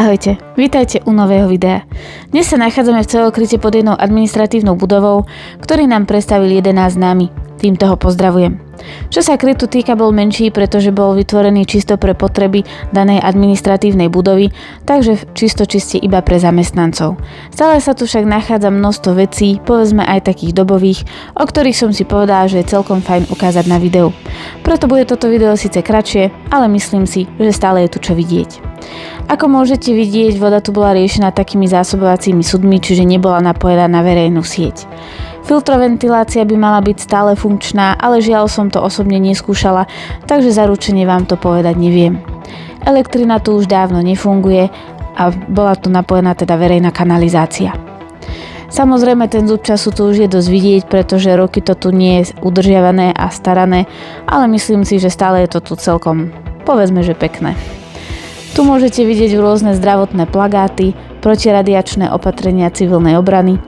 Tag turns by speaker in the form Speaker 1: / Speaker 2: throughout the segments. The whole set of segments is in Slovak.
Speaker 1: Ahojte, vítajte u nového videa. Dnes sa nachádzame v celokryte pod jednou administratívnou budovou, ktorý nám predstavil jeden známy. Týmto ho pozdravujem. Čo sa krytu týka, bol menší, pretože bol vytvorený čisto pre potreby danej administratívnej budovy, takže čiste iba pre zamestnancov. Stále sa tu však nachádza množstvo vecí, povedzme aj takých dobových, o ktorých som si povedala, že je celkom fajn ukázať na videu. Preto bude toto video síce kratšie, ale myslím si, že stále je tu čo vidieť. Ako môžete vidieť, voda tu bola riešená takými zásobovacími súdmi, čiže nebola napojená na verejnú sieť. Filtroventilácia by mala byť stále funkčná, ale žiaľ som to osobne neskúšala, takže zaručene vám to povedať neviem. Elektrina tu už dávno nefunguje a bola tu napojená teda verejná kanalizácia. Samozrejme ten zub času tu už je dosť vidieť, pretože roky to tu nie je udržiavané a starané, ale myslím si, že stále je to tu celkom, povedzme, že pekné. Tu môžete vidieť rôzne zdravotné plagáty, protiradiačné opatrenia civilnej obrany,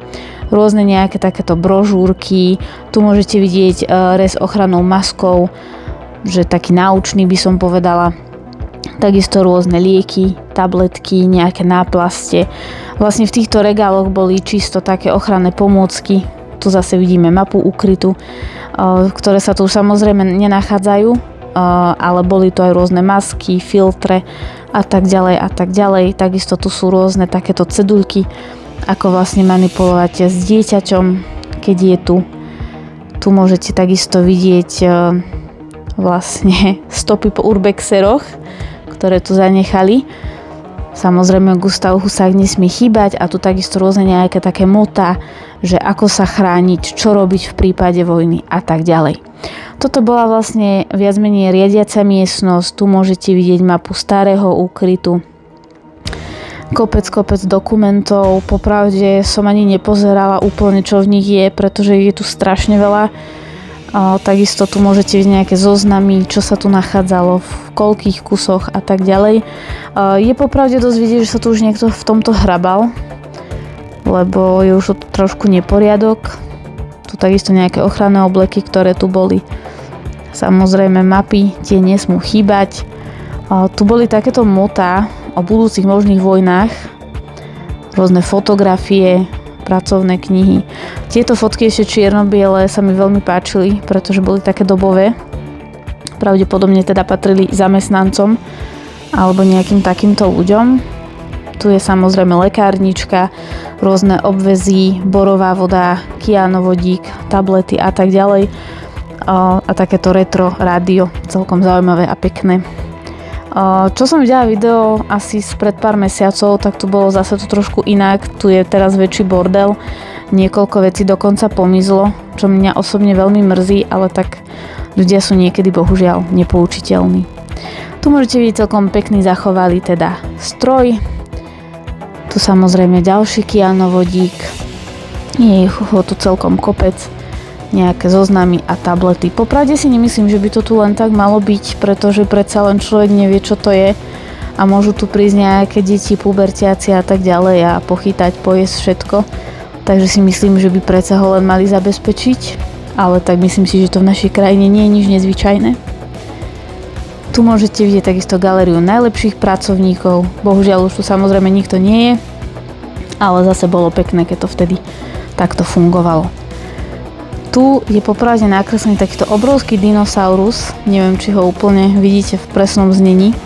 Speaker 1: rôzne nejaké takéto brožúrky, tu môžete vidieť rez ochrannou maskou, že taký náučný by som povedala, takisto rôzne lieky, tabletky, nejaké náplaste. Vlastne v týchto regáloch boli čisto také ochranné pomôcky, tu zase vidíme mapu ukrytu, ktoré sa tu samozrejme nenachádzajú, ale boli tu aj rôzne masky, filtre a tak ďalej. Takisto tu sú rôzne takéto ceduľky, ako vlastne manipulovať s dieťaťom, keď je tu. Tu môžete takisto vidieť vlastne stopy po urbexeroch, ktoré tu zanechali. Samozrejme Gustav Husák nesmie chýbať a tu takisto rôzne nejaké také motá, že ako sa chrániť, čo robiť v prípade vojny a tak ďalej. Toto bola vlastne viac menej riadiaca miestnosť, tu môžete vidieť mapu starého úkrytu. Kopec dokumentov, popravde som ani nepozerala úplne čo v nich je, pretože je tu strašne veľa. Takisto tu môžete vidieť nejaké zoznamy, čo sa tu nachádzalo, v koľkých kusoch a tak ďalej. Je popravde dosť vidieť, že sa tu už niekto v tomto hrabal, lebo je už trošku neporiadok. Tu takisto nejaké ochranné obleky, ktoré tu boli. Samozrejme mapy, tie nesmú chýbať. Tu boli takéto motá o budúcich možných vojnách, rôzne fotografie, pracovné knihy. Tieto fotky ešte čierno-biele sa mi veľmi páčili, pretože boli také dobové. Pravdepodobne teda patrili zamestnancom alebo nejakým takýmto ľuďom. Tu je samozrejme lekárnička, rôzne obväzy, borová voda, kianovodík, tablety a tak ďalej. A takéto retro rádio, celkom zaujímavé a pekné. Čo som videla video asi spred pár mesiacov, tak tu bolo zase to trošku inak, tu je teraz väčší bordel, niekoľko vecí dokonca pomizlo, čo mňa osobne veľmi mrzí, ale tak ľudia sú niekedy bohužiaľ nepoučiteľní. Tu môžete vidieť celkom pekný zachovalý teda stroj, tu samozrejme ďalší kianovodík, je ho tu celkom kopec, nejaké zoznamy a tablety. Popravde si nemyslím, že by to tu len tak malo byť, pretože predsa len človek nevie, čo to je a môžu tu prísť nejaké deti, pubertiaci a tak ďalej a pochytať, pojesť všetko. Takže si myslím, že by predsa ho len mali zabezpečiť, ale tak myslím si, že to v našej krajine nie je nič nezvyčajné. Tu môžete vidieť takisto galériu najlepších pracovníkov. Bohužiaľ už tu samozrejme nikto nie je, ale zase bolo pekné, keď to vtedy takto fungovalo. Tu je popravde nakreslený takýto obrovský dinosaurus, neviem, či ho úplne vidíte v presnom znení.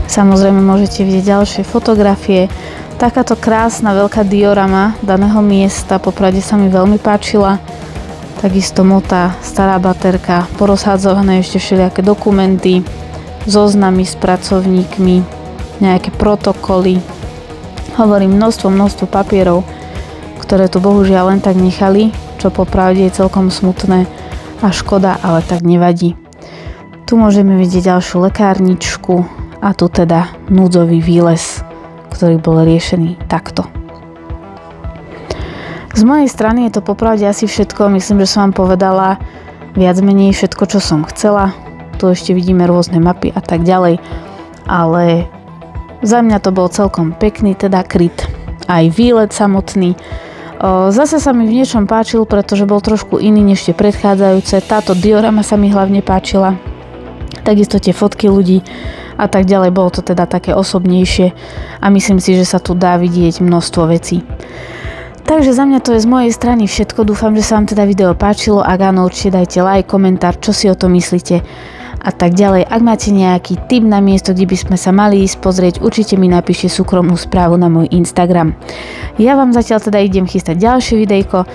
Speaker 1: Samozrejme môžete vidieť ďalšie fotografie. Takáto krásna veľká diorama daného miesta, popravde sa mi veľmi páčila. Takisto mota, stará baterka, porozhádzované ešte všelijaké dokumenty, zoznamy s pracovníkmi, nejaké protokoly. Hovorím množstvo papierov, ktoré tu bohužiaľ len tak nechali, čo popravde je celkom smutné a škoda, ale tak nevadí. Tu môžeme vidieť ďalšiu lekárničku a tu teda núdzový výlez, ktorý bol riešený takto. Z mojej strany je to popravde asi všetko, myslím, že som vám povedala viac menej všetko, čo som chcela. Tu ešte vidíme rôzne mapy a tak ďalej, ale za mňa to bol celkom pekný teda kryt, aj výlet samotný. Zase sa mi v niečom páčil, pretože bol trošku iný než tie predchádzajúce. Táto diorama sa mi hlavne páčila. Takisto tie fotky ľudí a tak ďalej. Bolo to teda také osobnejšie a myslím si, že sa tu dá vidieť množstvo vecí. Takže za mňa to je z mojej strany všetko. Dúfam, že sa vám teda video páčilo. Ak áno, určite dajte like, komentár, čo si o tom myslíte a tak ďalej. Ak máte nejaký tip na miesto, kde by sme sa mali ísť pozrieť, určite mi napíšte súkromnú správu na môj Instagram. Ja vám zatiaľ teda idem chystať ďalšie videjko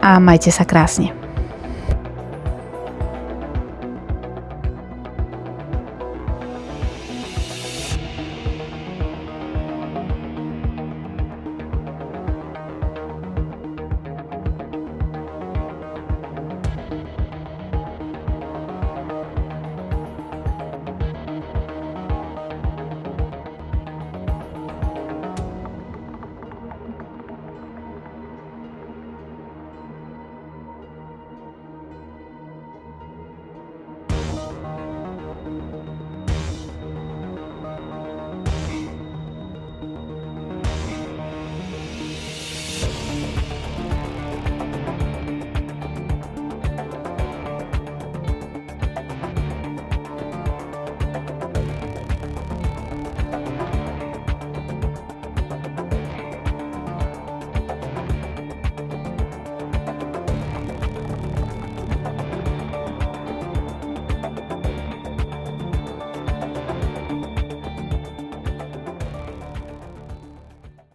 Speaker 1: a majte sa krásne.